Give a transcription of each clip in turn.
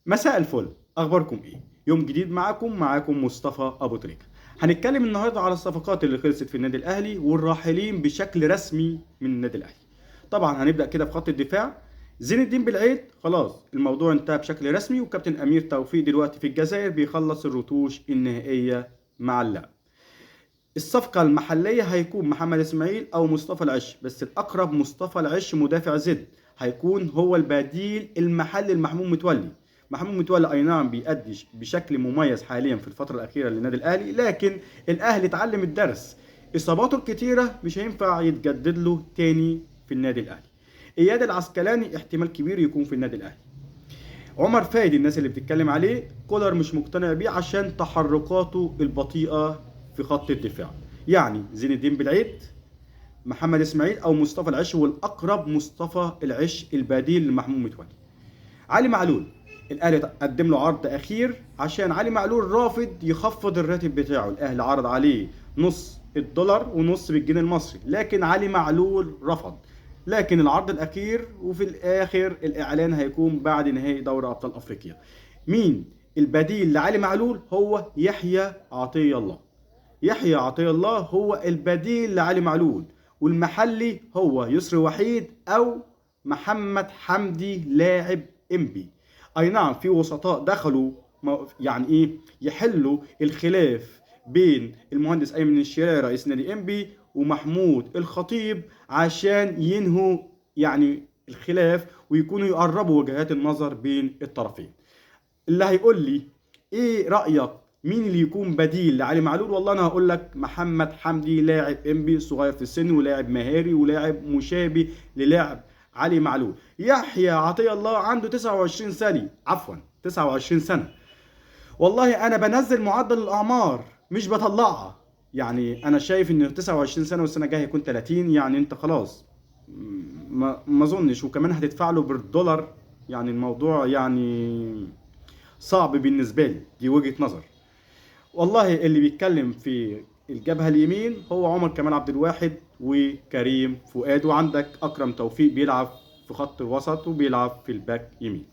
مساء الفل، اخباركم ايه؟ يوم جديد معاكم مصطفى ابو تريكه. هنتكلم النهارده على الصفقات اللي خلصت في النادي الاهلي والراحلين بشكل رسمي من النادي الاهلي. طبعا هنبدا كده في خط الدفاع. زين الدين بالعيد خلاص الموضوع انتهى بشكل رسمي، وكابتن امير توفيق دلوقتي في الجزائر بيخلص الرتوش النهائيه مع اللاعب. الصفقة المحلية هيكون محمد اسماعيل او مصطفى العش، بس الاقرب مصطفى العش مدافع زد، هيكون هو البديل المحلي لمحمود متولي. محمود متولي اي نعم بيأدي بشكل مميز حاليا في الفترة الأخيرة للنادي الأهلي، لكن الأهلي اتعلم الدرس. إصاباته الكتيرة مش هينفع يتجدد له تاني في النادي الأهلي. إياد العسقلاني احتمال كبير يكون في النادي الأهلي. عمر فايد الناس اللي بتتكلم عليه كولر مش مقتنع بيه عشان تحركاته البطيئة في خط الدفاع. يعني زين الدين بالعيد، محمد اسماعيل او مصطفى العش، والاقرب مصطفى العش البديل لمحمود متولي. علي معلول، الاهلي قدم له عرض اخير عشان علي معلول رافض يخفض الراتب بتاعه. الاهلي عرض عليه نص الدولار ونص بالجنيه المصري، لكن علي معلول رفض. لكن العرض الاخير وفي الاخر الاعلان هيكون بعد نهائي دوري ابطال افريقيا. مين البديل لعلي معلول؟ هو يحيى عطية الله. يحيى عطية الله هو البديل لعلي معلول، والمحلي هو يسري وحيد او محمد حمدي لاعب انبي. اي نعم في وسطاء دخلوا يعني ايه يحلوا الخلاف بين المهندس ايمن الشريعي رئيس نادي انبي ومحمود الخطيب عشان ينهوا يعني الخلاف ويكونوا يقربوا وجهات النظر بين الطرفين. اللي هيقول لي ايه رأيك مين اللي يكون بديل لعلي معلول؟ والله انا هقول لك محمد حمدي، لاعب انبي صغير في السن ولاعب مهاري ولاعب مشابه للاعب علي معلول. يحيى عطية الله عنده 29 سنة، عفوا 29 سنة. والله انا بنزل معدل الاعمار مش بطلعها. يعني انا شايف ان 29 سنة والسنة الجاية هيكون 30، يعني انت خلاص ما اظنش، وكمان هتدفع له بالدولار. يعني الموضوع يعني صعب بالنسبة لي، دي وجهة نظر. والله اللي بيتكلم في الجبهة اليمين هو عمر كمال عبد الواحد وكريم فؤاد، وعندك أكرم توفيق بيلعب في خط الوسط وبيلعب في الباك يمين.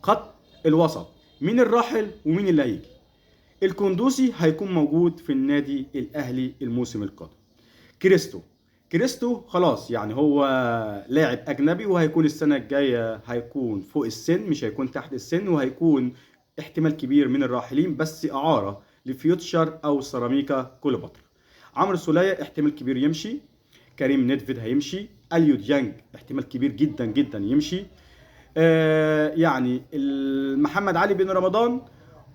خط الوسط مين الراحل ومين اللي هيجي؟ الكندوسي هيكون موجود في النادي الأهلي الموسم القادم. كريستو خلاص، يعني هو لاعب أجنبي وهيكون السنة الجاية هيكون فوق السن مش هيكون تحت السن، وهيكون احتمال كبير من الراحلين بس إعارة لفيوتشر أو سيراميكا كليوباترا. عمرو سولية احتمال كبير يمشي. كريم نيدفيد هيمشي. اليو ديانج احتمال كبير جدا جدا يمشي. يعني محمد علي بن رمضان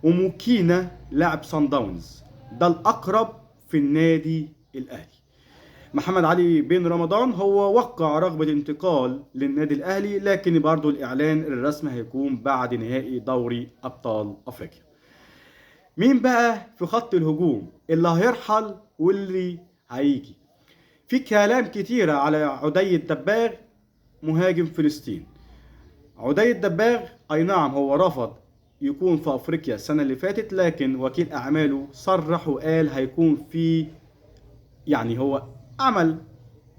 وموكينا لاعب سان داونز، ده الأقرب في النادي الأهلي. محمد علي بن رمضان هو وقع رغبة انتقال للنادي الأهلي، لكن برضو الإعلان الرسمي هيكون بعد نهائي دوري أبطال أفريقيا. مين بقى في خط الهجوم اللي هيرحل واللي هيجي؟ في كلام كتيرة على عدي الدباغ مهاجم فلسطين. عدي الدباغ أي نعم هو رفض يكون في أفريقيا السنة اللي فاتت، لكن وكيل أعماله صرح وقال هيكون في، يعني هو عمل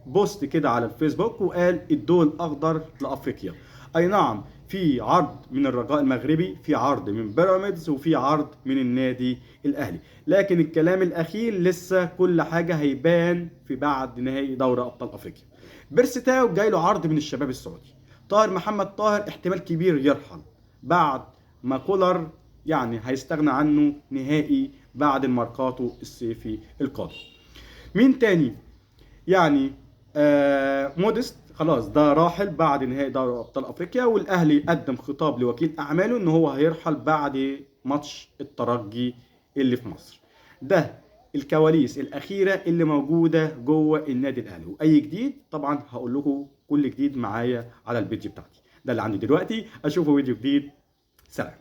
بوست كده على الفيسبوك وقال الضوء الاخضر لافريقيا. اي نعم في عرض من الرجاء المغربي، في عرض من بيراميدز، وفي عرض من النادي الاهلي، لكن الكلام الاخير لسه كل حاجه هيبان في بعد نهائي دوري ابطال افريقيا. بيرستاو جاي له عرض من الشباب السعودي. طاهر محمد طاهر احتمال كبير يرحل بعد ما كولر يعني هيستغنى عنه نهائي بعد الماركاتو الصيفي القادم. مين تاني؟ يعني موديست خلاص ده راحل بعد نهائي دوري ابطال افريقيا، والاهلي قدم خطاب لوكيل اعماله ان هو هيرحل بعد ماتش الترجي اللي في مصر. ده الكواليس الاخيره اللي موجوده جوه النادي الاهلي، واي جديد طبعا هقول لكم كل جديد معايا على البيج بتاعتي. ده اللي عندي دلوقتي، اشوفه فيديو جديد. سلام.